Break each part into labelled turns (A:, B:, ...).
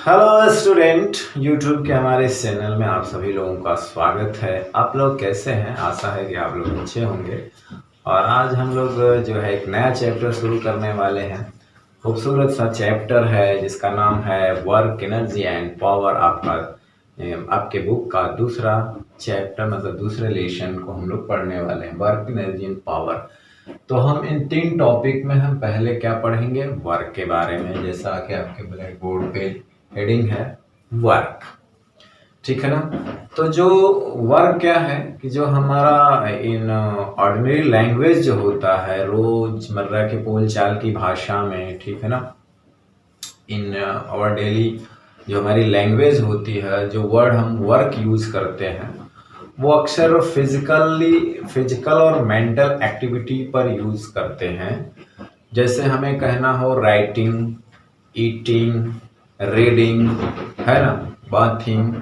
A: Hello student, YouTube के हमारे इस चैनल में आप सभी लोगों का स्वागत है। आप लोग कैसे हैं? आशा है कि आप लोग अच्छे होंगे। और आज हम लोग जो है एक नया चैप्टर शुरू करने वाले हैं। खूबसूरत सा चैप्टर है जिसका नाम है वर्क, एनर्जी एंड पावर। आपके बुक का दूसरा चैप्टर मतलब दूसरे लेसन को हम लोग पढ़ने वाले हैं, वर्क, एनर्जी एंड पावर। तो हम इन तीन टॉपिक में हम पहले क्या पढ़ेंगे? वर्क के बारे में, जैसा कि आपके ब्लैक बोर्ड पे हेडिंग है वर्क। ठीक है ना? तो जो वर्क क्या है कि जो हमारा इन ऑर्डिनरी लैंग्वेज जो होता है, रोजमर्रा के बोलचाल की भाषा में, ठीक है ना, इन आवर डेली जो हमारी लैंग्वेज होती है, जो वर्ड हम वर्क यूज करते हैं, वो अक्सर फिजिकल और मेंटल एक्टिविटी पर यूज करते हैं। जैसे हमें कहना हो राइटिंग, ईटिंग, रीडिंग, है ना, बाथिंग।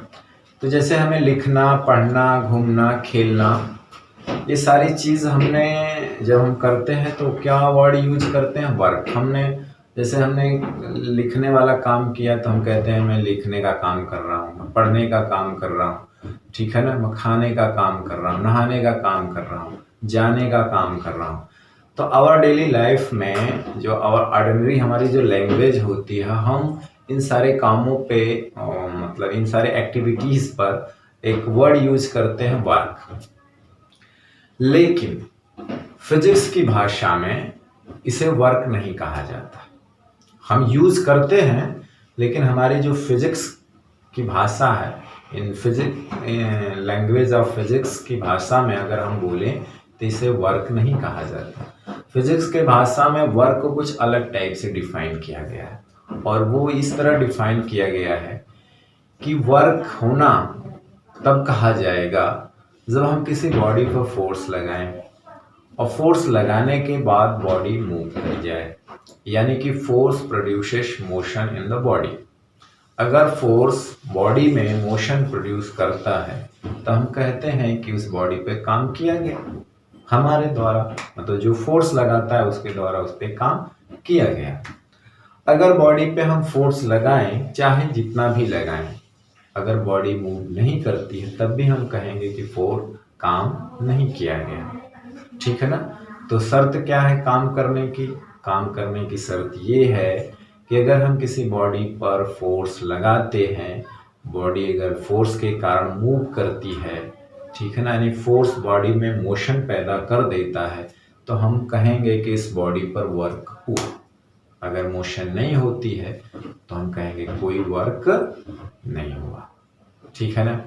A: तो जैसे हमें लिखना, पढ़ना, घूमना, खेलना, ये सारी चीज़ हमने जब हम करते हैं तो क्या वर्ड यूज करते हैं? वर्क। हमने लिखने वाला काम किया तो हम कहते हैं मैं लिखने का काम कर रहा हूँ, मैं पढ़ने का काम कर रहा हूँ, ठीक है ना, मैं खाने का काम कर रहा हूँ, नहाने का काम कर रहा हूँ, जाने का काम कर रहा हूँ। तो आवर डेली लाइफ में जो आवर ऑर्डिनरी हमारी जो लैंग्वेज होती है, हम इन सारे कामों पे मतलब इन सारे एक्टिविटीज पर एक वर्ड यूज करते हैं वर्क। लेकिन फिजिक्स की भाषा में इसे वर्क नहीं कहा जाता। हम यूज करते हैं लेकिन हमारी जो फिजिक्स की भाषा है, लैंग्वेज ऑफ फिजिक्स की भाषा में अगर हम बोलें तो इसे वर्क नहीं कहा जाता। फिजिक्स के भाषा में वर्क को कुछ अलग टाइप से डिफाइन किया गया है, और वो इस तरह डिफाइन किया गया है कि वर्क होना तब कहा जाएगा जब हम किसी बॉडी पर फोर्स लगाएं और फोर्स लगाने के बाद बॉडी मूव कर जाए, यानी कि force produces motion in the body. अगर फोर्स बॉडी में मोशन प्रोड्यूस करता है तो हम कहते हैं कि उस बॉडी पे काम किया गया हमारे द्वारा, मतलब जो फोर्स लगाता है उसके द्वारा उस पर काम किया गया। अगर बॉडी पे हम फोर्स लगाएं, चाहे जितना भी लगाएं, अगर बॉडी मूव नहीं करती है तब भी हम कहेंगे कि फोर्स काम नहीं किया गया। ठीक है ना? तो शर्त क्या है काम करने की? काम करने की शर्त ये है कि अगर हम किसी बॉडी पर फोर्स लगाते हैं, बॉडी अगर फोर्स के कारण मूव करती है, ठीक है ना, यानी फोर्स बॉडी में मोशन पैदा कर देता है, तो हम कहेंगे कि इस बॉडी पर वर्क हुआ। अगर मोशन नहीं होती है तो हम कहेंगे कोई वर्क नहीं हुआ। ठीक है ना?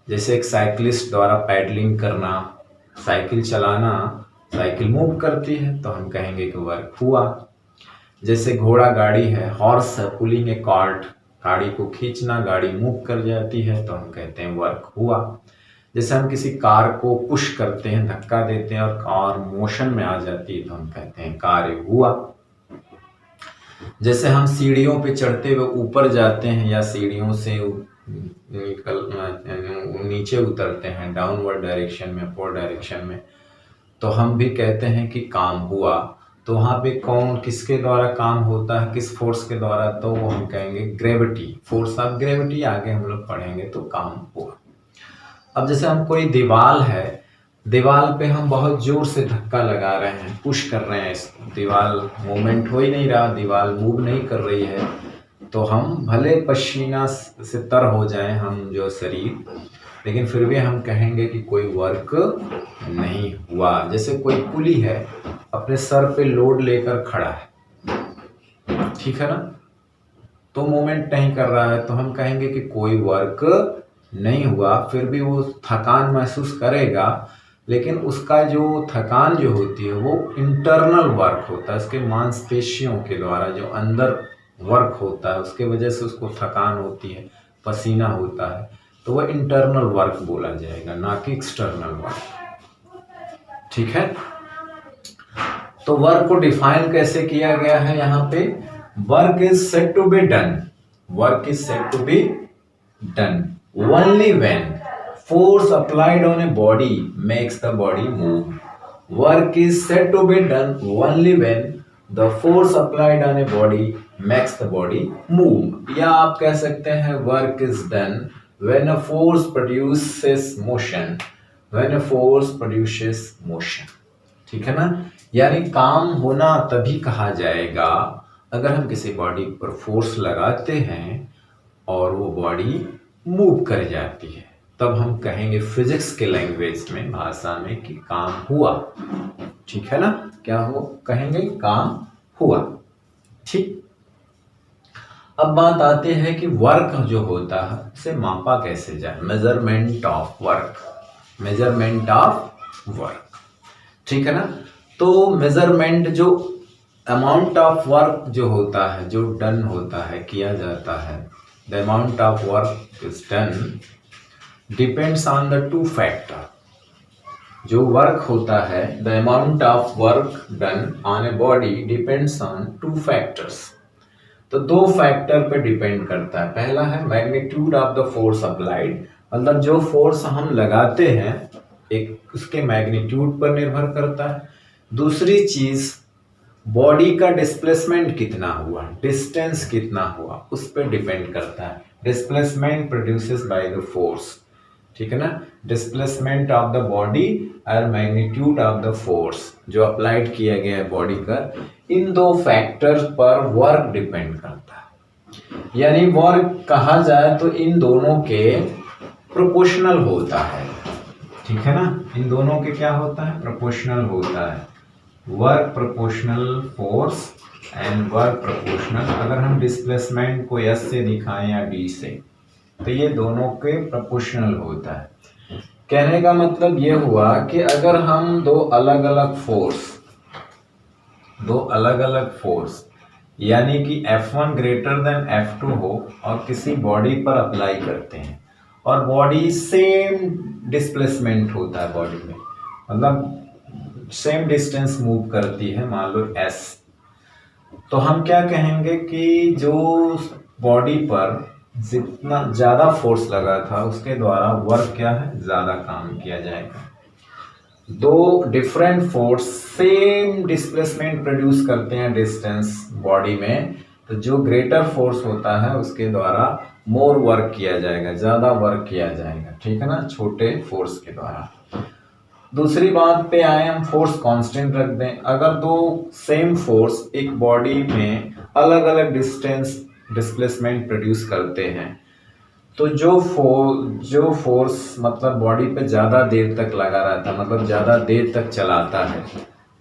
A: जैसे एक साइकिलिस्ट द्वारा पैडलिंग करना, साइकिल चलाना, साइकिल मूव करती है तो हम कहेंगे कि वर्क हुआ। जैसे घोड़ा गाड़ी है, हॉर्स है, पुलिंग ए कार्ट, गाड़ी को खींचना, गाड़ी मूव कर जाती है तो हम कहते हैं वर्क हुआ। जैसे हम किसी कार को पुश करते हैं, धक्का देते हैं और कार मोशन में आ जाती है तो हम कहते हैं कार्य हुआ। जैसे हम सीढ़ियों पे चढ़ते हुए ऊपर जाते हैं या सीढ़ियों से नीचे उतरते हैं, डाउनवर्ड डायरेक्शन में, अपवर्ड डायरेक्शन में, तो हम भी कहते हैं कि काम हुआ। तो वहाँ पे कौन किसके द्वारा काम होता है, किस फोर्स के द्वारा? तो वो हम कहेंगे ग्रेविटी, फोर्स ऑफ ग्रेविटी। आगे हम लोग पढ़ेंगे तो काम हुआ। अब जैसे हम कोई दीवार है, दीवार पे हम बहुत जोर से धक्का लगा रहे हैं, पुश कर रहे हैं, इस दीवार मूवमेंट हो ही नहीं रहा, दीवार मूव नहीं कर रही है, तो हम भले पसीना से तर हो जाए हम जो शरीर, लेकिन फिर भी हम कहेंगे कि कोई वर्क नहीं हुआ। जैसे कोई कुली है, अपने सर पे लोड लेकर खड़ा है, ठीक है ना, तो मूवमेंट नहीं कर रहा है, तो हम कहेंगे कि कोई वर्क नहीं हुआ। फिर भी वो थकान महसूस करेगा, लेकिन उसका जो थकान जो होती है वो इंटरनल वर्क होता है, उसके मांसपेशियों के द्वारा जो अंदर वर्क होता है उसके वजह से उसको थकान होती है, पसीना होता है, तो वह इंटरनल वर्क बोला जाएगा, ना कि एक्सटर्नल वर्क। ठीक है? तो वर्क को डिफाइन कैसे किया गया है यहाँ पे? Work is said to be done, work is said to be done only when force applied on a body makes the body move. Work is said to be done only when the force applied on a body makes the body move, या आप कह सकते हैं work is done when a force produces motion, when a force produces motion. ठीक है ना, यानी काम होना तभी कहा जाएगा अगर हम किसी बॉडी पर फोर्स लगाते हैं और वो बॉडी मूव कर जाती है, तब हम कहेंगे फिजिक्स के लैंग्वेज में, भाषा में, कि काम हुआ। ठीक है ना, क्या हो कहेंगे, काम हुआ। ठीक, अब बात आती है कि वर्क जो होता है उसे मापा कैसे जाए, measurement of work, measurement of work. ठीक है ना, तो मेजरमेंट जो अमाउंट ऑफ वर्क जो होता है, जो डन होता है, किया जाता है, the amount of work is done depends on the two factor. जो वर्क होता है, the amount of work done on a body depends on two factors. तो दो फैक्टर पे डिपेंड करता है। पहला है magnitude of the force applied, मतलब जो फोर्स हम लगाते हैं एक उसके मैग्नीट्यूड पर निर्भर करता है। दूसरी चीज बॉडी का डिस्प्लेसमेंट कितना हुआ, डिस्टेंस कितना हुआ, उस पर डिपेंड करता है। Displacement produces by the force, ठीक है ना, डिस्प्लेसमेंट ऑफ द बॉडी और मैग्नीट्यूड ऑफ द फोर्स जो अप्लाइड किया गया है बॉडी पर, इन दो फैक्टर्स पर वर्क डिपेंड करता है। यानी वर्क कहा जाए तो इन दोनों के प्रोपोर्शनल होता है। ठीक है ना, इन दोनों के क्या होता है, प्रोपोर्शनल होता है। Work proportional force and work proportional, अगर हम डिस्प्लेसमेंट को एस से दिखाएं या डी से, तो ये दोनों के प्रोपोर्शनल होता है। कहने का मतलब ये हुआ कि अगर हम दो अलग अलग फोर्स यानी कि F1 ग्रेटर देन F2 हो और किसी बॉडी पर अप्लाई करते हैं और बॉडी सेम डिस्प्लेसमेंट होता है, बॉडी में मतलब सेम डिस्टेंस मूव करती है, मान लो s, तो हम क्या कहेंगे कि जो बॉडी पर जितना ज्यादा फोर्स लगा था उसके द्वारा वर्क क्या है, ज्यादा काम किया जाएगा। दो different force same displacement produce करते हैं डिस्टेंस बॉडी में, तो जो ग्रेटर फोर्स होता है उसके द्वारा मोर वर्क किया जाएगा, ज्यादा वर्क किया जाएगा। ठीक है ना, छोटे फोर्स के द्वारा। दूसरी बात पे आए, हम फोर्स कांस्टेंट रख दें। अगर दो सेम फोर्स एक बॉडी में अलग अलग डिस्प्लेसमेंट प्रोड्यूस करते हैं, तो जो फोर्स मतलब बॉडी पे ज़्यादा देर तक लगा रहता है, मतलब ज़्यादा देर तक चलाता है,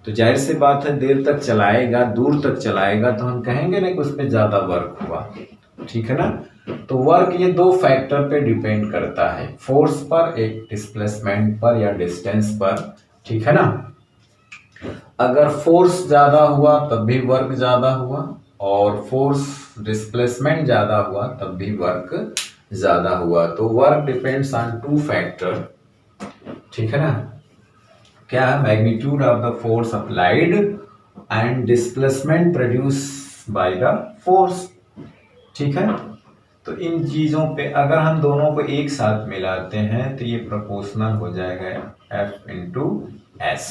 A: तो जाहिर सी बात है देर तक चलाएगा, दूर तक चलाएगा, तो हम कहेंगे ना कि उस पर ज़्यादा वर्क हुआ। ठीक है ना, तो वर्क ये दो फैक्टर पे डिपेंड करता है, फोर्स पर, एक डिस्प्लेसमेंट पर या डिस्टेंस पर। ठीक है ना, अगर फोर्स ज़्यादा हुआ तब भी वर्क ज़्यादा हुआ और फोर्स डिस्प्लेसमेंट ज़्यादा हुआ तब भी वर्क ज़्यादा हुआ। तो work depends on two factor. ठीक है ना, क्या है, magnitude of the force applied and displacement produce by the force. ठीक है, तो इन चीज़ों पे अगर हम दोनों को एक साथ मिलाते हैं तो ये प्रोपोर्शनल हो जाएगा F इंटू एस।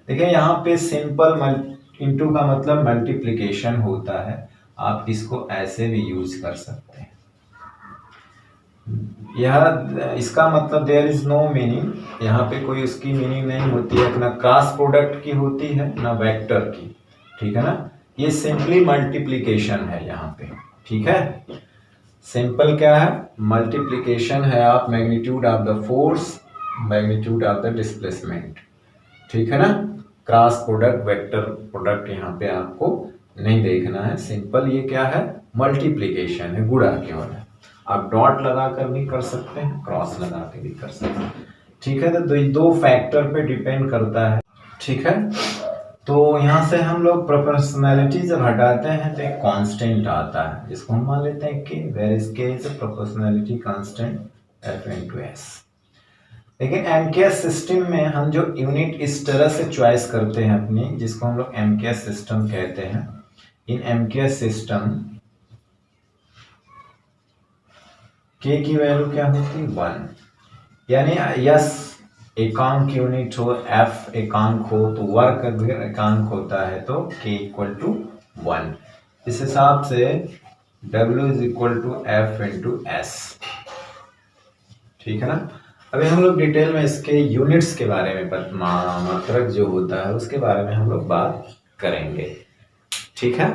A: देखिए यहाँ पे सिंपल इंटू का मतलब मल्टीप्लिकेशन होता है, आप इसको ऐसे भी यूज कर सकते हैं। यह इसका मतलब देयर इज नो मीनिंग, यहाँ पे कोई उसकी मीनिंग नहीं होती है, ना क्रॉस प्रोडक्ट की होती है ना वेक्टर की। ठीक है ना, ये सिंपली मल्टीप्लिकेशन है यहाँ पे। ठीक है, सिंपल क्या है, मल्टीप्लिकेशन है। आप magnitude of the force, magnitude of the displacement. ठीक है ना, क्रॉस प्रोडक्ट वेक्टर प्रोडक्ट यहाँ पे आपको नहीं देखना है। सिंपल ये क्या है, मल्टीप्लिकेशन है, गुणा केवल है। आप डॉट लगा कर भी कर सकते हैं, क्रॉस लगा के भी कर सकते हैं। ठीक है, तो दो फैक्टर पे डिपेंड करता है। ठीक है, तो यहाँ से हम लोग प्रोपोर्शनैलिटी जब हटाते हैं तो एक कांस्टेंट आता है जिसको हम मान लेते हैं कि वेयर इज के is a proportionality constant F into S. लेकिन एमकेएस सिस्टम में हम जो यूनिट इस तरह से चॉइस करते हैं अपनी, जिसको हम लोग एमकेएस सिस्टम कहते हैं। इन एमकेएस सिस्टम के की वैल्यू क्या होती है, 1, यानी यस एकांक यूनिट हो, एफ एकांक हो, तो वर्क अगर एकांक होता है तो के इक्वल टू 1। इस हिसाब से W is equal to F into S. ठीक है ना। अभी हम लोग डिटेल में इसके यूनिट्स के बारे में मात्रक जो होता है उसके बारे में हम लोग बात करेंगे। ठीक है।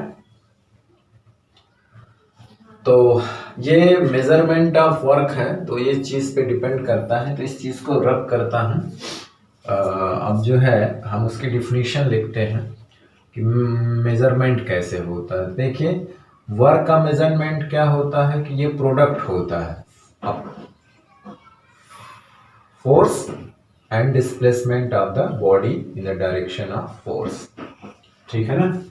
A: तो ये मेजरमेंट ऑफ वर्क है, तो ये चीज पे डिपेंड करता है, तो इस चीज को रब करता हूँ। अब जो है हम उसकी डिफिनीशन लिखते हैं कि मेजरमेंट कैसे होता है। देखिए वर्क का मेजरमेंट क्या होता है कि ये प्रोडक्ट होता है अब force and displacement of the body in the direction of force. ठीक है ना।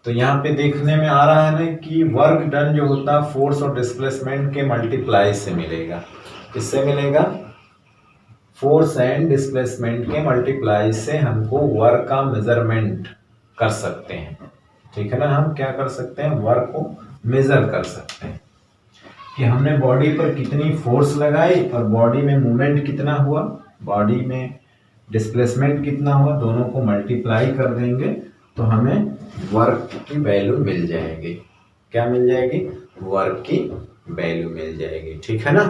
A: तो यहाँ पे देखने में आ रहा है ना कि वर्क डन जो होता है फोर्स और डिस्प्लेसमेंट के मल्टीप्लाई से मिलेगा। किससे मिलेगा? फोर्स एंड डिस्प्लेसमेंट के मल्टीप्लाई से हमको वर्क का मेजरमेंट कर सकते हैं। ठीक है ना। हम क्या कर सकते हैं? वर्क को मेजर कर सकते हैं कि हमने बॉडी पर कितनी फोर्स लगाई और बॉडी में मूवमेंट कितना हुआ, बॉडी में डिस्प्लेसमेंट कितना हुआ, दोनों को मल्टीप्लाई कर देंगे तो हमें वर्क की वैल्यू मिल जाएगी। क्या मिल जाएगी? वर्क की वैल्यू मिल जाएगी। ठीक है ना।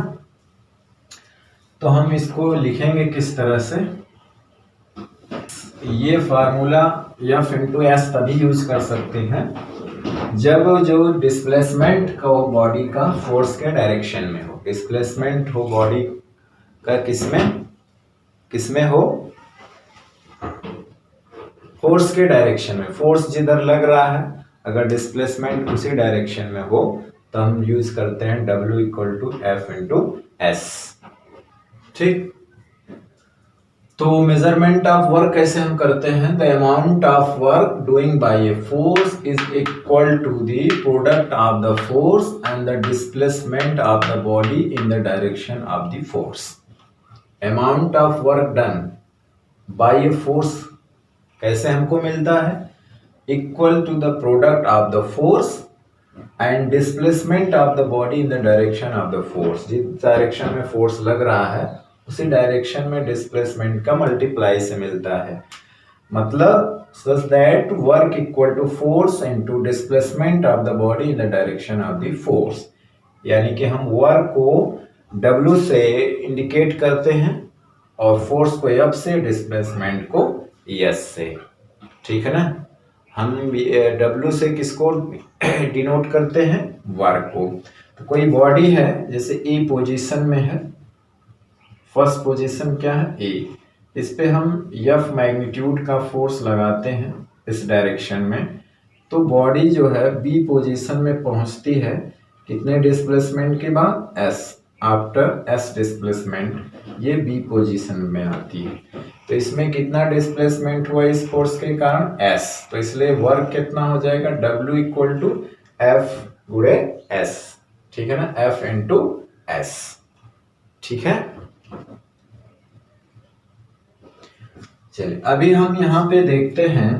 A: तो हम इसको लिखेंगे किस तरह से? ये फार्मूला एफ इंटू एस तभी यूज कर सकते हैं जब जो डिस्प्लेसमेंट का वो बॉडी का फोर्स के डायरेक्शन में हो। डिस्प्लेसमेंट हो बॉडी का किसमें हो? फोर्स के डायरेक्शन में। फोर्स जिधर लग रहा है अगर डिस्प्लेसमेंट उसी डायरेक्शन में हो तो हम यूज करते हैं W equal to F into S. ठीक। तो मेजरमेंट ऑफ वर्क कैसे हम करते हैं? The amount of work doing by a force is equal to the product of the force and the displacement of the body in the direction of the force. Amount of work done by a force कैसे हमको मिलता है? Equal to the product of the force and displacement of the body in the direction of the force. जिस direction में force लग रहा है उसी डायरेक्शन में डिस्प्लेसमेंट का मल्टीप्लाई से मिलता है। मतलब such that work equal to force into displacement of the body in the direction of the force. यानी कि हम वर्क को W से इंडिकेट करते हैं और फोर्स को F से, डिस्प्लेसमेंट को S से। ठीक है ना। हम W से किसको डिनोट करते हैं? वर्क को। तो कोई बॉडी है जैसे E पोजीशन में है, फर्स्ट पोजीशन क्या है? A। इस पे हम F मैग्नीट्यूड का फोर्स लगाते हैं इस डायरेक्शन में, तो बॉडी जो है B पोजीशन में पहुंचती है कितने डिस्प्लेसमेंट के बाद? S। आफ्टर S डिस्प्लेसमेंट ये B पोजीशन में आती है। तो इसमें कितना डिस्प्लेसमेंट हुआ इस फोर्स के कारण? S। तो इसलिए वर्क कितना हो जाएगा? W इक्वल टू F गुणे S। ठीक है ना। F into S। ठीक है। चलिए अभी हम यहाँ पे देखते हैं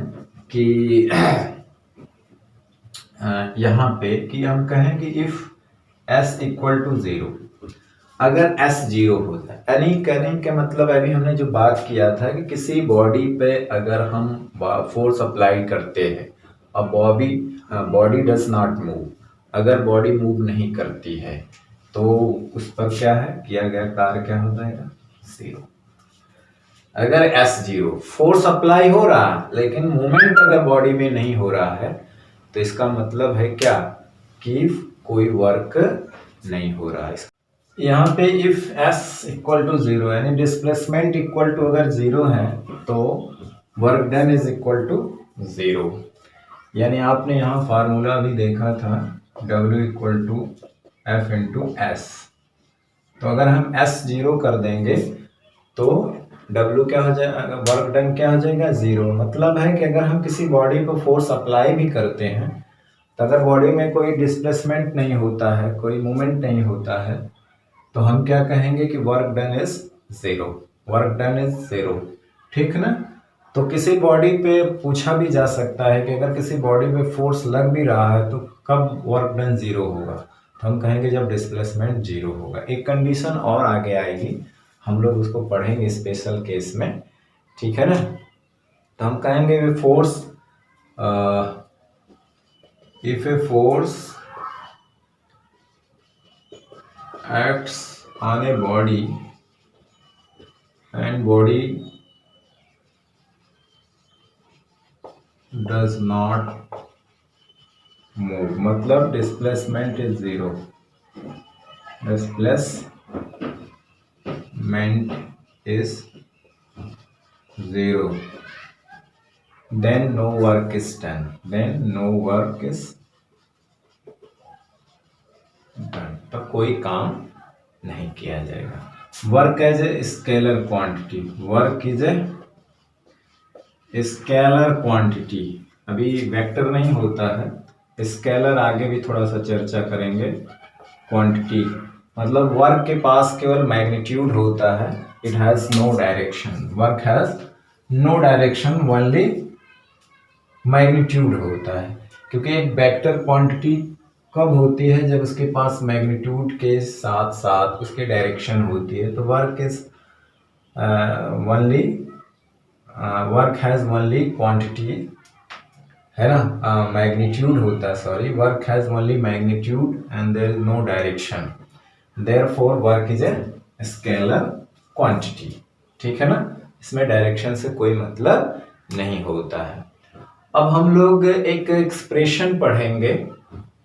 A: कि यहाँ पे कि हम कहें कि इफ S इक्वल टू 0, अगर S 0 होता है, यानी कहने का मतलब अभी हमने जो बात किया था कि किसी बॉडी पे अगर हम फोर्स अप्लाई करते हैं और बॉडी डज नॉट मूव, अगर बॉडी मूव नहीं करती है तो उस पर क्या है किया गया कार्य क्या हो जाएगा? 0। अगर S 0, फोर्स अप्लाई हो रहा लेकिन मूवमेंट अगर बॉडी में नहीं हो रहा है तो इसका मतलब है क्या? कि कोई वर्क नहीं हो रहा है। यहाँ पे इफ S इक्वल टू 0 यानी डिस्प्लेसमेंट इक्वल टू अगर 0 है तो work done is equal to 0। यानी आपने यहाँ फार्मूला भी देखा था W equal to F into S. तो अगर हम S 0 कर देंगे तो W क्या हो जाएगा? वर्क डन क्या हो जाएगा? 0। मतलब है कि अगर हम किसी बॉडी को फोर्स अप्लाई भी करते हैं तो अगर बॉडी में कोई डिस्प्लेसमेंट नहीं होता है, कोई मूवमेंट नहीं होता है, तो हम क्या कहेंगे कि work done is 0। Work done is 0। ठीक ना। तो किसी बॉडी पे पूछा भी जा सकता है कि अगर किसी बॉडी पे फोर्स लग भी रहा है तो कब वर्क डन 0 होगा? तो हम कहेंगे जब डिस्प्लेसमेंट 0 होगा। एक कंडीशन और आगे आएगी हम लोग उसको पढ़ेंगे स्पेशल केस में, ठीक है ना। तो हम कहेंगे force, if a force acts on a body and body does not move, मतलब displacement is zero, displacement is zero, then no work is done, तो कोई काम नहीं किया जाएगा। Work as a scalar quantity, work is a scalar quantity, अभी vector नहीं होता है, स्केलर आगे भी थोड़ा सा चर्चा करेंगे। क्वांटिटी मतलब वर्क के पास केवल मैग्नीट्यूड होता है, it has no direction, work has no direction, only magnitude होता है। क्योंकि एक वेक्टर क्वांटिटी कब होती है, जब उसके पास मैग्नीट्यूड के साथ साथ उसके डायरेक्शन होती है। तो work is only, work has only quantity, है ना, मैग्नीट्यूड होता है, sorry, work has only magnitude and there is no direction, therefore work is a scalar quantity, ठीक है ना, इसमें डायरेक्शन से कोई मतलब नहीं होता है। अब हम लोग एक एक्सप्रेशन पढ़ेंगे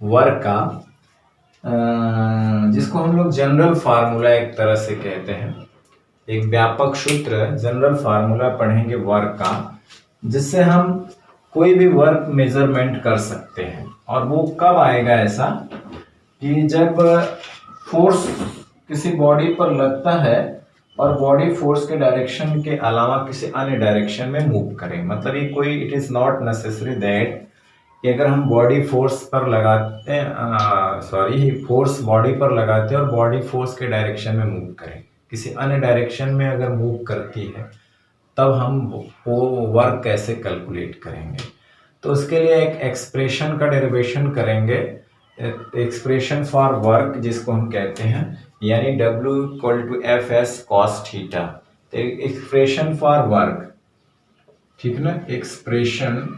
A: वर्क का, जिसको हम लोग जनरल फार्मूला एक तरह से कहते हैं, एक व्यापक सूत्र, जनरल फार्मूला पढ़ेंगे वर्क का, जिससे हम कोई भी वर्क मेजरमेंट कर सकते हैं। और वो कब आएगा ऐसा कि जब फोर्स किसी बॉडी पर लगता है और बॉडी फोर्स के डायरेक्शन के अलावा किसी अन्य डायरेक्शन में मूव करे। मतलब ये कोई, it is not necessary that कि अगर हम बॉडी फोर्स पर लगाते हैं, सॉरी, फोर्स बॉडी पर लगाते हैं और बॉडी फोर्स के डायरेक्शन में मूव करें, किसी अन्य डायरेक्शन में अगर मूव करती है तब हम वो वर्क कैसे कैलकुलेट करेंगे। तो उसके लिए एक एक्सप्रेशन का डेरिवेशन करेंगे, एक्सप्रेशन फॉर वर्क जिसको हम कहते हैं, यानी W = Fs cos थीटा। तो एक्सप्रेशन फॉर वर्क, ठीक ना, एक्सप्रेशन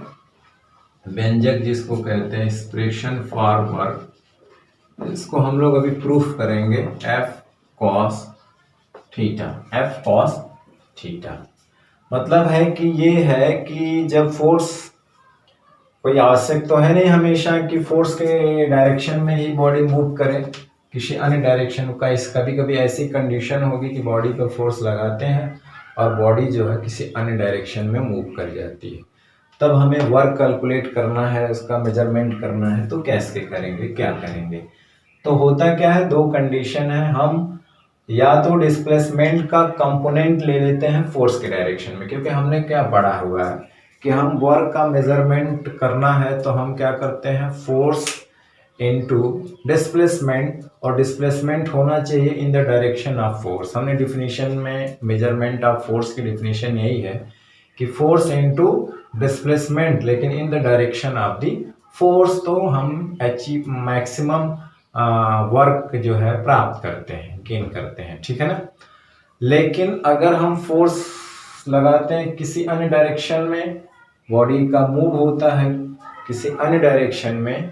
A: व्यंजक जिसको कहते हैं एक्सप्रेशन फॉर वर्क, इसको हम लोग अभी प्रूफ करेंगे, F cos थीटा। मतलब है कि ये है कि जब फोर्स, कोई आवश्यक तो है नहीं हमेशा कि फोर्स के डायरेक्शन में ही बॉडी मूव करे, किसी अन्य डायरेक्शन का, इस कभी कभी ऐसी कंडीशन होगी कि बॉडी पर फोर्स लगाते हैं और बॉडी जो है किसी अन्य डायरेक्शन में मूव कर जाती है, तब हमें वर्क कैलकुलेट करना है, उसका मेजरमेंट करना है। तो कैसे करेंगे, क्या करेंगे? तो होता क्या है, दो कंडीशन है, हम या तो डिस्प्लेसमेंट का कंपोनेंट ले लेते हैं फोर्स के डायरेक्शन में, क्योंकि हमने क्या पढ़ा हुआ है कि हम वर्क का मेजरमेंट करना है तो हम क्या करते हैं, फोर्स इनटू डिस्प्लेसमेंट, और डिस्प्लेसमेंट होना चाहिए इन द डायरेक्शन ऑफ फोर्स। हमने डिफिनीशन में मेजरमेंट ऑफ फोर्स की डिफिनीशन यही है कि फोर्स इनटू डिस्प्लेसमेंट, लेकिन इन the direction of the force, तो हम अचीव मैक्सिमम वर्क जो है प्राप्त करते हैं, गेन करते हैं, ठीक है ना। लेकिन अगर हम फोर्स लगाते हैं किसी अन्य डायरेक्शन में, बॉडी का मूव होता है किसी अन्य डायरेक्शन में,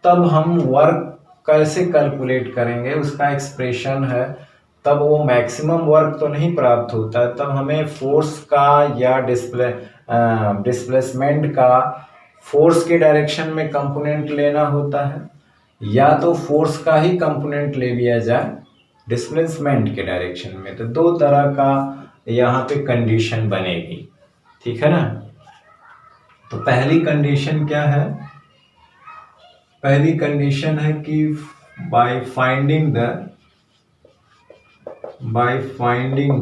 A: तब हम वर्क कैसे कैलकुलेट करेंगे, उसका एक्सप्रेशन है, तब वो मैक्सिमम वर्क तो नहीं प्राप्त होता है, तब हमें फोर्स का या डिस्प्लेसमेंट का फोर्स के डायरेक्शन में कंपोनेंट लेना होता है, या तो फोर्स का ही कंपोनेंट ले लिया जाए डिस्प्लेसमेंट के डायरेक्शन में। तो दो तरह का यहाँ पे कंडीशन बनेगी, ठीक है ना। तो पहली कंडीशन क्या है, पहली कंडीशन है कि by finding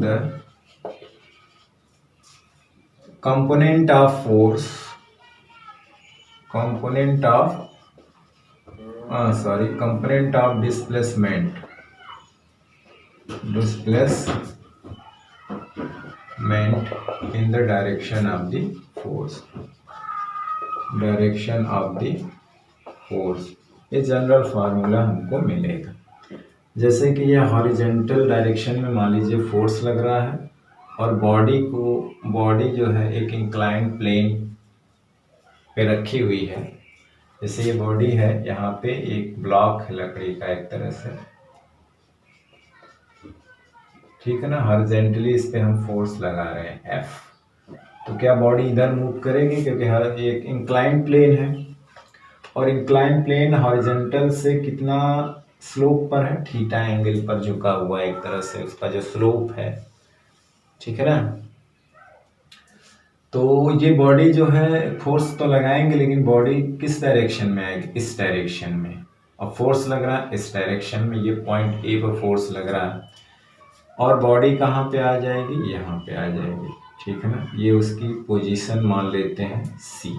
A: the component of force, component of displacement in the direction of the force, ये जनरल फार्मूला हमको मिलेगा। जैसे कि ये हॉरिजेंटल डायरेक्शन में मान लीजिए फोर्स लग रहा है और बॉडी जो है एक इंक्लाइंड प्लेन पे रखी हुई है। जैसे ये बॉडी है, यहाँ पे एक ब्लॉक है लकड़ी का एक तरह से, ठीक है ना। हॉरिजेंटली इस पे हम फोर्स लगा रहे हैं F, तो क्या बॉडी इधर मूव करेगी क्योंकि हर एक इंक्लाइंड प्लेन है और इंक्लाइंड प्लेन हॉरिजेंटल से कितना स्लोप पर है, थीटा एंगल पर झुका हुआ है एक तरह से, उसका जो स्लोप है, ठीक है ना। तो ये बॉडी जो है फोर्स तो लगाएंगे लेकिन बॉडी किस डायरेक्शन में आएगी, इस डायरेक्शन में, और फोर्स लग रहा है इस डायरेक्शन में, ये पॉइंट ए पर फोर्स लग रहा है और बॉडी कहाँ पे आ जाएगी, यहाँ पे आ जाएगी, ठीक है ना। ये उसकी पोजीशन मान लेते हैं सी,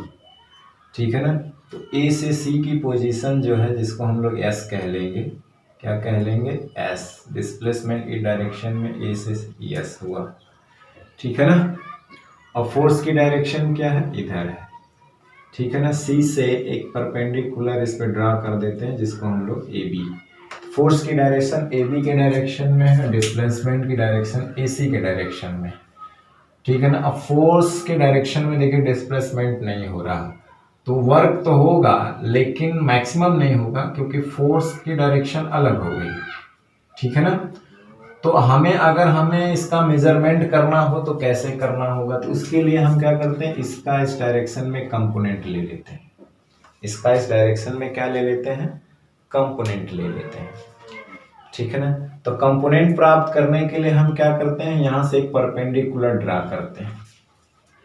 A: ठीक है ना। तो ए से सी की पोजीशन जो है जिसको हम लोग एस कह लेंगे, क्या कह लेंगे, एस। डिस्प्लेसमेंट इस डायरेक्शन में ए से एस हुआ, ठीक है ना। और फोर्स की डायरेक्शन क्या है, इधर है, ठीक है ना। सी से एक परपेंडिकुलर इस पे ड्रा कर देते हैं जिसको हम लोग ए बी। फोर्स की डायरेक्शन ए बी के डायरेक्शन में है, डिस्प्लेसमेंट की डायरेक्शन ए सी के डायरेक्शन में, ठीक है ना। अब फोर्स के डायरेक्शन में देखिए डिस्प्लेसमेंट नहीं हो रहा, तो वर्क तो होगा लेकिन मैक्सिमम नहीं होगा क्योंकि फोर्स की डायरेक्शन अलग हो गई, ठीक है ना। तो अगर हमें इसका मेजरमेंट करना हो तो कैसे करना होगा, तो उसके लिए हम क्या करते हैं, इसका इस डायरेक्शन में कंपोनेंट ले लेते हैं, इसका इस डायरेक्शन में क्या ले लेते हैं, कंपोनेंट ले लेते हैं, ठीक है ना। तो कंपोनेंट प्राप्त करने के लिए हम क्या करते हैं, यहां से एक परपेंडिकुलर ड्रा करते हैं,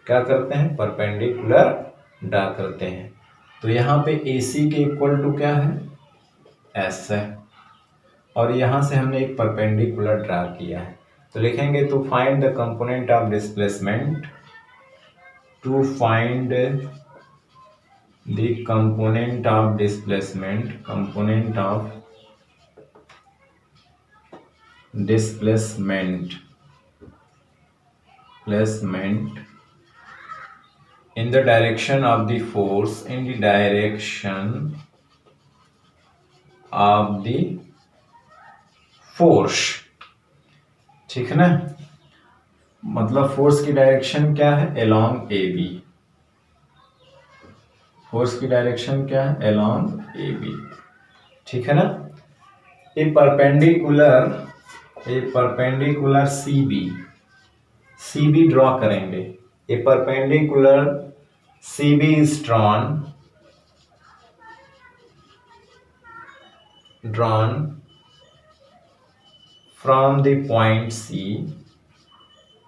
A: क्या करते हैं, परपेंडिकुलर ड्रा करते हैं। तो यहाँ पे AC के इक्वल टू क्या है, S है, और यहाँ से हमने एक परपेंडिकुलर ड्रा किया है। तो लिखेंगे to find the component of displacement, to find the component of displacement, component of displacement in the direction of the force, in the direction of the force, ठीक है ना। मतलब फोर्स की डायरेक्शन क्या है, along AB, फोर्स की direction क्या है, along AB, ठीक है ना। ए परपेंडिकुलर CB ड्रॉ करेंगे, ए perpendicular CB is drawn from the point C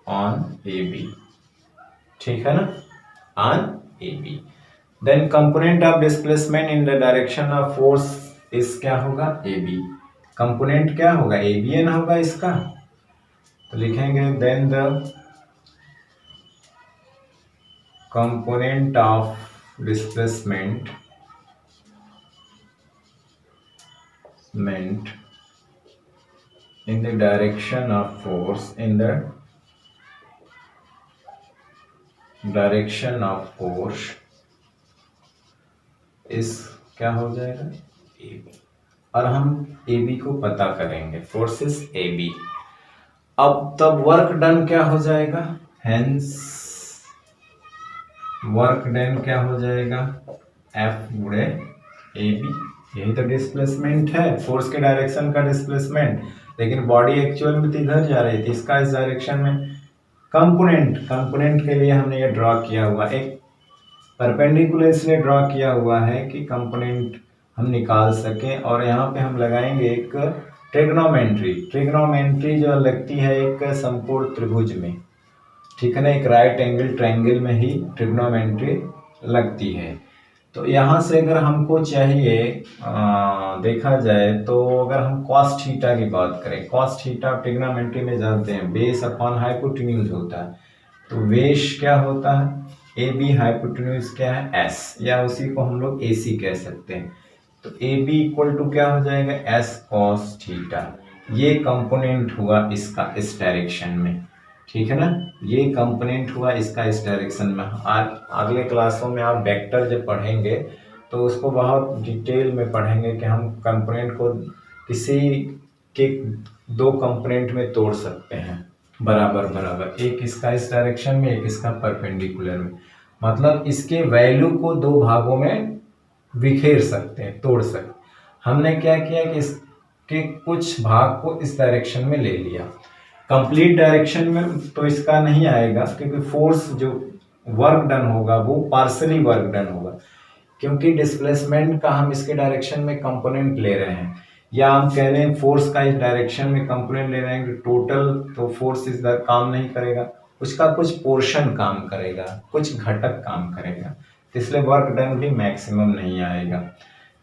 A: on AB, ठीक है ना, on AB। Then component of displacement in the direction of force is क्या होगा, AB। कंपोनेंट क्या होगा, ABN होगा इसका। तो लिखेंगे then the component of displacement in the direction of force, in the direction of force is क्या हो जाएगा, AB। और हम AB को पता करेंगे, फोर्स इज AB। अब तब वर्क डन क्या हो जाएगा, हेंस वर्क डन क्या हो जाएगा, F गुणे AB। यही तो डिस्प्लेसमेंट है, फोर्स के डायरेक्शन का डिस्प्लेसमेंट, लेकिन बॉडी एक्चुअल में तो इधर जा रही थी, इसका इस डायरेक्शन में। कंपोनेंट के लिए हमने ये ड्रॉ किया हुआ, एक परपेंडिकुलर इसलिए ड्रॉ किया हुआ है कि कंपोनेंट हम निकाल सकें। और यहाँ पे हम लगाएंगे एक ट्रिग्नोमेट्री जो लगती है एक संपूर्ण त्रिभुज में, ठीक है ना, एक राइट एंगल ट्रायंगल में ही ट्रिग्नोमेट्री लगती है। तो यहाँ से अगर हमको चाहिए देखा जाए तो अगर हम कॉस थीटा की बात करें, कॉस थीटा ट्रिग्नोमेट्री में जानते हैं बेस अपॉन हाइपोटेन्यूज होता है। तो बेस क्या होता है, AB, हाइपोटेन्यूज क्या है, S, या उसी को हम लोग AC कह सकते हैं। तो AB इक्वल टू क्या हो जाएगा, S कॉस थीटा। ये कंपोनेंट हुआ इसका इस डायरेक्शन में, ठीक है ना, ये कंपोनेंट हुआ इसका इस डायरेक्शन में। अगले क्लासों में आप वेक्टर जब पढ़ेंगे तो उसको बहुत डिटेल में पढ़ेंगे कि हम कंपोनेंट को किसी के दो कंपोनेंट में तोड़ सकते हैं बराबर बराबर, एक इसका इस डायरेक्शन में, एक इसका परपेंडिकुलर में। मतलब इसके वैल्यू को दो भागों में बिखेर सकते हैं, तोड़ सकते। हमने क्या किया कि इसके कुछ भाग को इस डायरेक्शन में ले लिया। कंप्लीट डायरेक्शन में तो इसका नहीं आएगा, क्योंकि फोर्स जो वर्क डन होगा वो पार्सली वर्क डन होगा, क्योंकि डिस्प्लेसमेंट का हम इसके डायरेक्शन में कंपोनेंट ले रहे हैं, या हम कह रहे हैं फोर्स का इस डायरेक्शन में कंपोनेंट ले रहे हैं, टोटल तो फोर्स इस काम नहीं करेगा, उसका कुछ पोर्शन काम करेगा, कुछ घटक काम करेगा, तो इसलिए वर्क डन भी मैक्सिमम नहीं आएगा।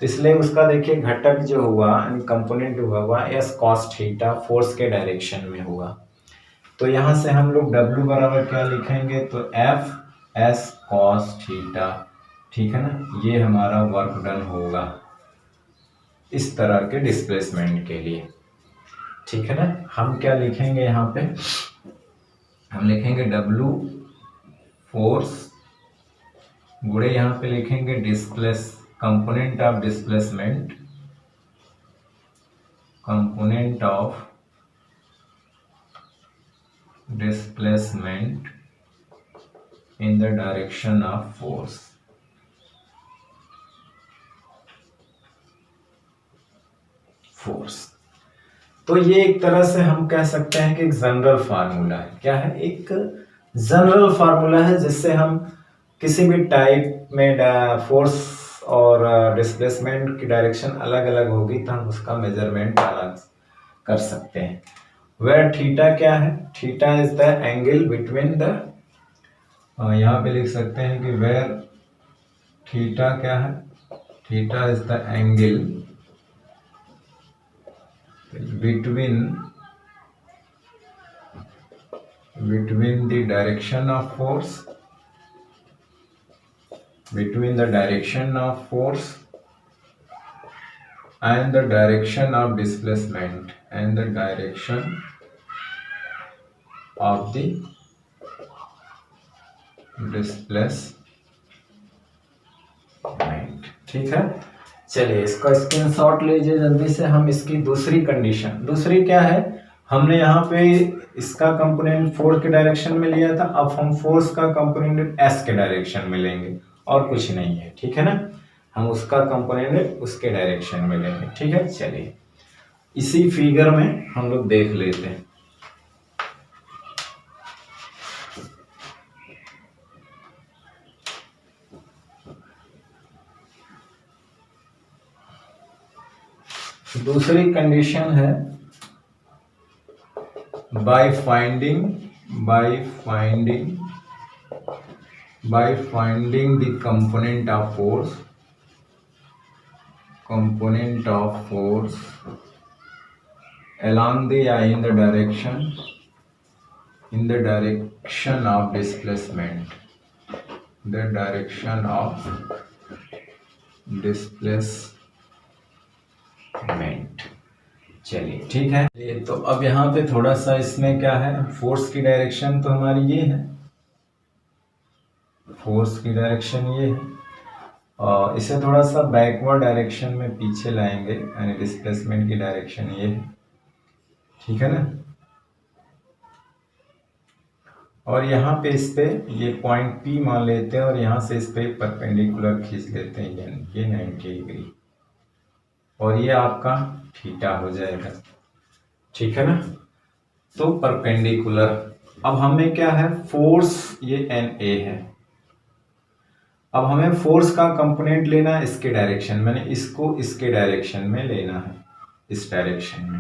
A: तो इसलिए उसका देखिए घटक जो हुआ, कंपोनेंट हुआ एस कॉस थीटा फोर्स के डायरेक्शन में हुआ। तो यहां से हम लोग W बराबर क्या लिखेंगे, तो एफ एस कॉस थीटा, ठीक है ना, ये हमारा वर्क डन होगा इस तरह के डिस्प्लेसमेंट के लिए, ठीक है ना। हम क्या लिखेंगे यहाँ पे, हम लिखेंगे W फोर्स गुणे यहाँ पे लिखेंगे displace component of displacement, component of displacement in the direction of force. तो ये एक तरह से हम कह सकते हैं कि एक जनरल फार्मूला है। क्या है, एक जनरल फार्मूला है जिससे हम किसी भी टाइप में फोर्स और डिस्प्लेसमेंट की डायरेक्शन अलग अलग होगी तो हम उसका मेजरमेंट अलग कर सकते हैं। वेयर थीटा क्या है, theta is the angle between the, यहाँ पे लिख सकते हैं कि वेयर थीटा क्या है, theta is the angle between the direction of force, between the direction of force and the direction of displacement, and the direction of the displacement, ठीक है। चलिए इसका स्क्रीनशॉट लीजिए जल्दी से। हम इसकी दूसरी कंडीशन, दूसरी क्या है, हमने यहाँ पे इसका कंपोनेंट फोर्स के डायरेक्शन में लिया था, अब हम फोर्स का कंपोनेंट एस के डायरेक्शन में लेंगे और कुछ नहीं है, ठीक है ना। हम उसका कंपोनेंट उसके डायरेक्शन में लेंगे, ठीक है। चलिए इसी फिगर में हम लोग देख लेते हैं। दूसरी कंडीशन है by finding the component of force along the in the direction of displacement, the direction of displacement। चलिए ठीक है। ये तो अब यहाँ पे थोड़ा सा इसमें क्या है, फोर्स की डायरेक्शन तो हमारी ये है, फोर्स की डायरेक्शन ये है, और इसे थोड़ा सा बैकवर्ड डायरेक्शन में पीछे लाएंगे, यानी डिस्प्लेसमेंट की डायरेक्शन ये है, ठीक है ना। और यहाँ पे इस पे ये पॉइंट P मान लेते हैं और यहाँ से इस पे परपेंडिकुलर खींच लेते हैं, यानी ये 90 डिग्री, और ये आपका थीटा हो जाएगा, ठीक है ना। तो परपेंडिकुलर, अब हमें क्या है, फोर्स ये NA है, अब हमें फोर्स का कंपोनेंट लेना है इसके डायरेक्शन, मैंने इसको इसके डायरेक्शन में लेना है, इस डायरेक्शन में।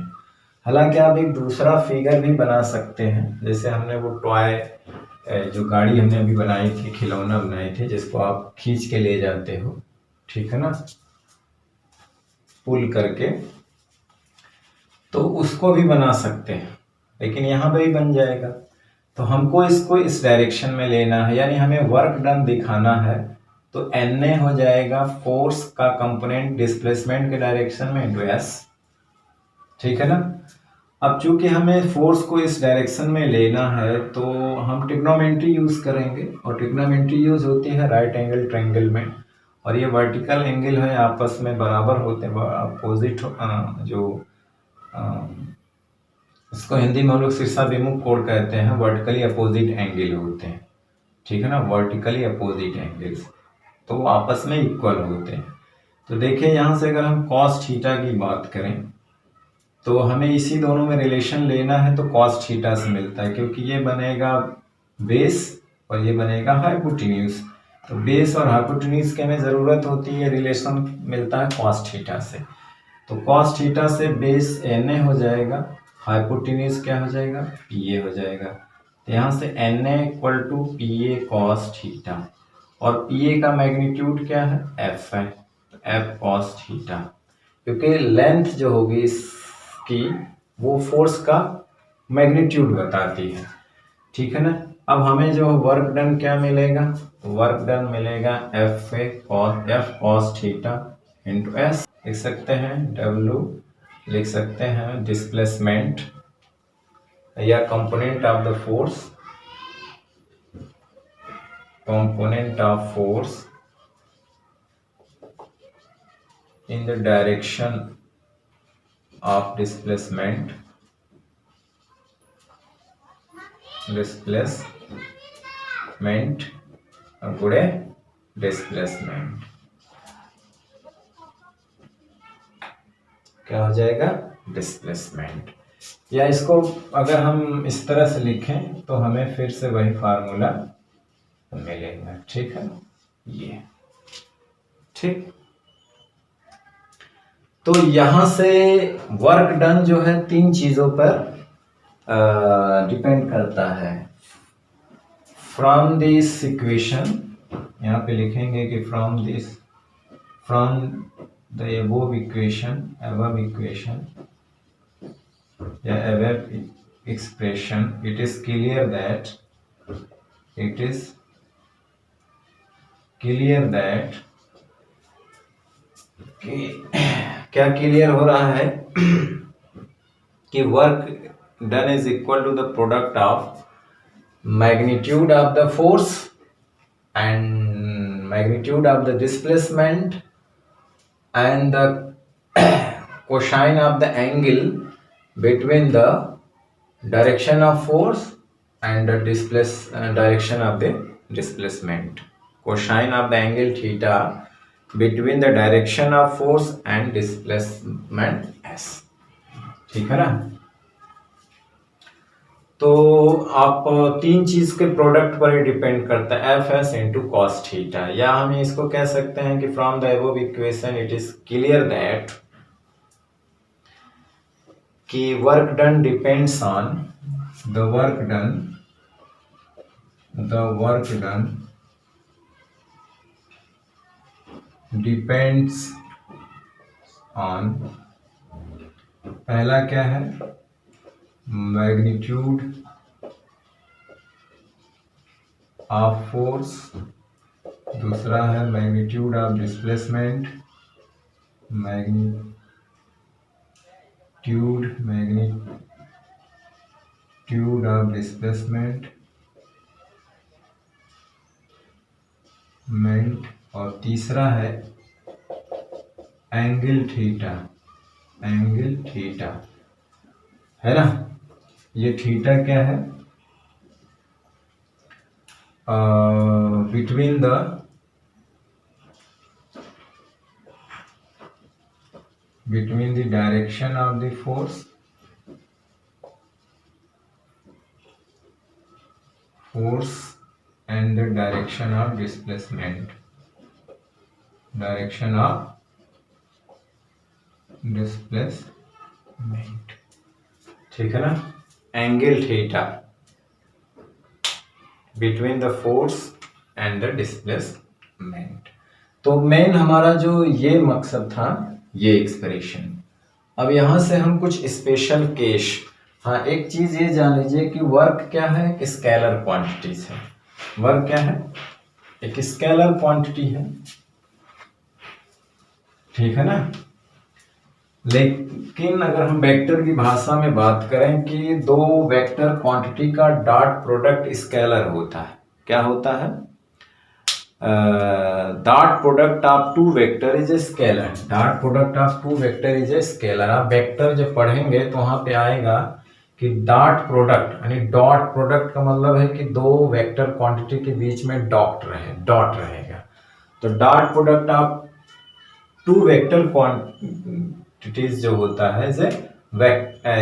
A: हालांकि आप एक दूसरा फिगर भी बना सकते हैं, जैसे हमने वो टॉय जो गाड़ी हमने अभी बनाई थी, खिलौना बनाए थे जिसको आप खींच के ले जाते हो, ठीक है ना, पुल करके, तो उसको भी बना सकते हैं, लेकिन यहाँ पे भी बन जाएगा। तो हमको इसको इस डायरेक्शन में लेना है, यानी हमें वर्क डन दिखाना है, तो NA हो जाएगा फोर्स का कंपोनेंट डिस्प्लेसमेंट के डायरेक्शन में इंटू S, ठीक है ना। अब चूंकि हमें फोर्स को इस डायरेक्शन में लेना है तो हम ट्रिग्नोमेट्री यूज करेंगे, और ट्रिग्नोमेट्री यूज होती है राइट एंगल ट्रायंगल में, और ये वर्टिकल एंगल है आपस में बराबर होते हैं, अपोजिट जो इसको हिंदी में हम लोग शीर्षाभिमुख कोण कहते हैं, वर्टिकली अपोजिट एंगल होते हैं, ठीक है ना, वर्टिकली अपोजिट एंगल्स, तो वो आपस में इक्वल होते हैं। तो देखिए यहाँ से अगर हम कॉस थीटा की बात करें तो हमें इसी दोनों में रिलेशन लेना है, तो कॉस थीटा से मिलता है, क्योंकि ये बनेगा बेस और ये बनेगा हाइपोटेन्यूज। तो बेस और हाइपोटेन्यूज के हमें ज़रूरत होती है, रिलेशन मिलता है कॉस थीटा से। तो कॉस थीटा से बेस एन ए हो जाएगा, हाइपोटेन्यूज क्या हो जाएगा, पी ए हो जाएगा। तो यहाँ से N A equal to P A cos theta, और पी ए का मैग्नीट्यूड क्या है, एफ है, एफ कॉस थीटा, क्योंकि लेंथ जो होगी इसकी वो फोर्स का मैग्नीट्यूड बताती है, ठीक है ना। अब हमें जो वर्क डन क्या मिलेगा, वर्क डन मिलेगा F cos theta into S, लिख सकते हैं डब्ल्यू, लिख सकते हैं डिस्प्लेसमेंट या component of the force, component of force in the direction of displacement गुणे डिस्प्लेसमेंट, क्या हो जाएगा, डिस्प्लेसमेंट। या इसको अगर हम इस तरह से लिखें तो हमें फिर से वही फार्मूला मिलेगा, ठीक है, ये ठीक। तो यहां से वर्क डन जो है तीन चीजों पर डिपेंड करता है। फ्रॉम दिस इक्वेशन, यहाँ पे लिखेंगे कि फ्रॉम द above इक्वेशन या above expression, it is clear that क्या क्लियर हो रहा है कि work done is equal to the product of magnitude of the force and magnitude of the displacement and the cosine of the angle between the direction of force and the direction of the displacement, cosine of the angle theta between the direction of force and displacement s, ठीक है ना। तो आप तीन चीज के product पर ही depend करता है, F S into cos theta, या हम इसको कह सकते हैं कि from the above equation it is clear that कि work done depends on the work done depends on, पहला क्या है, मैग्नीट्यूड ऑफ फोर्स, दूसरा है magnitude of displacement, magnitude of displacement और तीसरा है एंगल थीटा, है ना। ये थीटा क्या है, between the direction of the force and the direction of displacement, ठीक है ना। Angle theta between the force and the displacement. तो मेन हमारा जो ये मकसद था, ये एक्सप्रेशन। अब यहां से हम कुछ स्पेशल केस, हाँ एक चीज ये जान लीजिए कि वर्क क्या है, एक स्केलर क्वांटिटी है। वर्क क्या है, एक स्केलर क्वांटिटी है, ठीक है ना। लेकिन अगर हम वेक्टर की भाषा में बात करें कि दो वेक्टर क्वांटिटी का डॉट प्रोडक्ट स्केलर होता है, क्या होता है, dot product of two vector is a scalar. Dot product of two vector is a scalar. आप वेक्टर जब पढ़ेंगे तो वहां पे आएगा कि डॉट प्रोडक्ट, यानी डॉट प्रोडक्ट का मतलब है कि दो वेक्टर क्वांटिटी के बीच में डॉट रहेगा। तो dot product of two vector quantities जो होता है इसे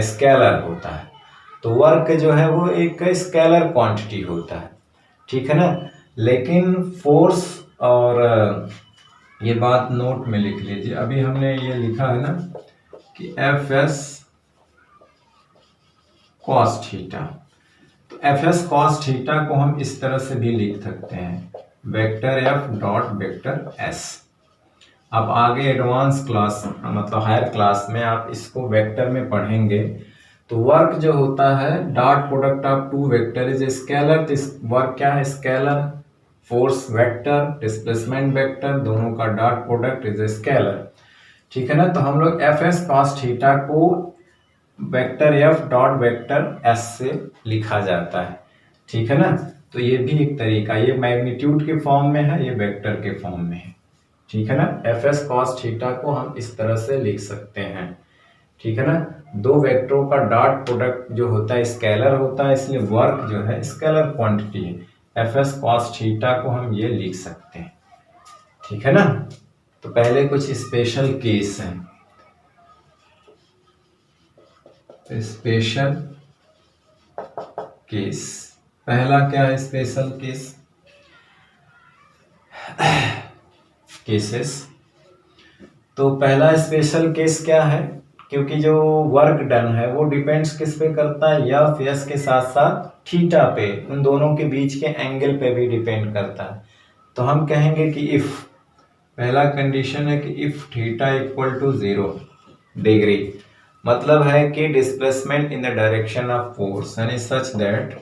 A: स्केलर होता है। तो वर्क जो है वो एक स्केलर क्वांटिटी होता है, ठीक है ना। लेकिन फोर्स, और ये बात नोट में लिख लीजिए, अभी हमने ये लिखा है ना कि एफ एस कॉस थीटा। तो एफ एस कॉस थीटा को हम इस तरह से भी लिख सकते हैं, vector F dot vector S. अब आगे एडवांस क्लास मतलब हायर क्लास में आप इसको वेक्टर में पढ़ेंगे। तो वर्क जो होता है dot product of two vector is scalar. तो वर्क क्या है? Scalar. Force vector, displacement vector, दोनों का डॉट प्रोडक्ट इज स्केलर, ठीक है ना। तो हम लोग एफ एस कॉस थीटा को vector F dot vector S से लिखा जाता है, ठीक है ना। तो ये भी एक तरीका, ये मैग्नीट्यूड के फॉर्म में है, ये वेक्टर के फॉर्म में है, ठीक है ना। एफ एस कॉस थीटा को हम इस तरह से लिख सकते हैं, ठीक है ना। दो वेक्टरों का डॉट प्रोडक्ट जो होता है स्केलर होता है, इसलिए वर्क जो है स्केलर क्वांटिटी है। एफ एस कॉस थीटा को हम ये लिख सकते हैं, ठीक है ना। तो पहले कुछ स्पेशल केस हैं। स्पेशल केस, पहला क्या है स्पेशल केस? केसेस। तो पहला स्पेशल केस क्या है? क्योंकि जो वर्क डन है वो डिपेंड्स किस पे करता है? एफ एस के साथ साथ थीटा पे, उन दोनों के बीच के एंगल पे भी डिपेंड करता है। तो हम कहेंगे कि इफ, पहला कंडीशन है कि if theta equal to 0 degree, मतलब है कि displacement in the direction of force, यानी सच दैट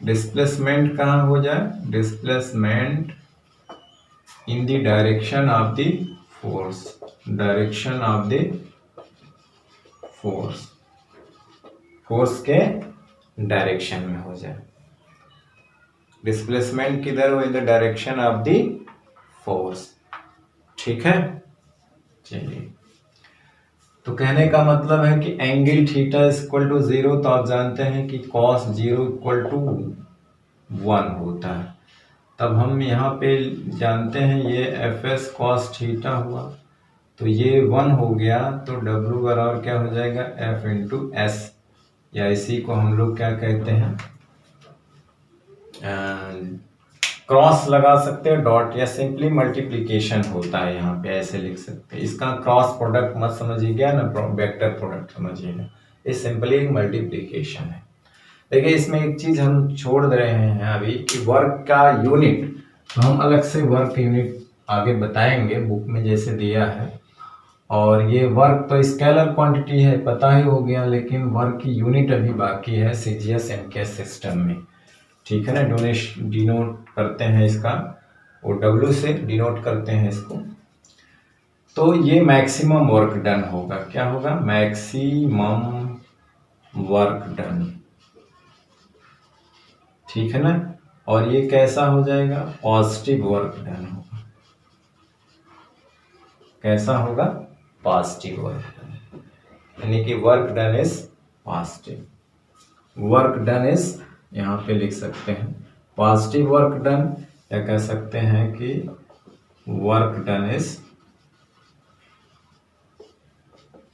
A: डिस्प्लेसमेंट कहाँ हो जाए? Displacement in the direction of the force, direction of the force, force के डायरेक्शन में हो जाए। डिस्प्लेसमेंट किधर हो? In the direction of the force, ठीक है। चलिए, तो कहने का मतलब है कि एंगल थीटा इक्वल टू 0, तो आप जानते हैं कि cos 0 इक्वल टू 1 होता है। तब हम यहाँ पे जानते हैं ये एफ एस कॉस थीटा हुआ, तो ये 1 हो गया, तो W बराबर क्या हो जाएगा? F इंटू एस, या इसी को हम लोग क्या कहते हैं, क्रॉस लगा सकते हैं, डॉट, या सिंपली मल्टीप्लिकेशन होता है, यहाँ पे ऐसे लिख सकते हैं। इसका क्रॉस प्रोडक्ट मत समझिएगा ना, वेक्टर प्रोडक्ट समझिएगा, ये सिंपली एक मल्टीप्लिकेशन है। देखिए इसमें एक चीज हम छोड़ दे रहे हैं अभी कि वर्क का यूनिट, तो हम अलग से वर्क यूनिट आगे बताएंगे, बुक में जैसे दिया है। और ये वर्क तो स्केलर क्वांटिटी है, पता ही हो गया, लेकिन वर्क की यूनिट अभी बाकी है सीजीएस एमकेएस सिस्टम में, ठीक है ना। डिनोट करते हैं इसका, वो W से डिनोट करते हैं इसको। तो ये मैक्सिमम वर्क डन होगा, क्या होगा? मैक्सिमम वर्क डन, ठीक है ना। और ये कैसा हो जाएगा? पॉजिटिव वर्क डन होगा। कैसा होगा? पॉजिटिव वर्क डन, यानी कि work done is positive. Work done is, यहाँ पे लिख सकते हैं पॉजिटिव वर्क डन, या कह सकते हैं कि वर्क डन इज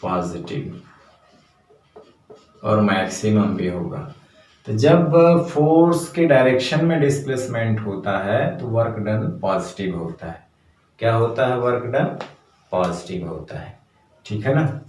A: पॉजिटिव, और मैक्सिमम भी होगा। तो जब फोर्स के डायरेक्शन में डिस्प्लेसमेंट होता है तो वर्क डन पॉजिटिव होता है। क्या होता है? वर्क डन पॉजिटिव होता है, ठीक है ना।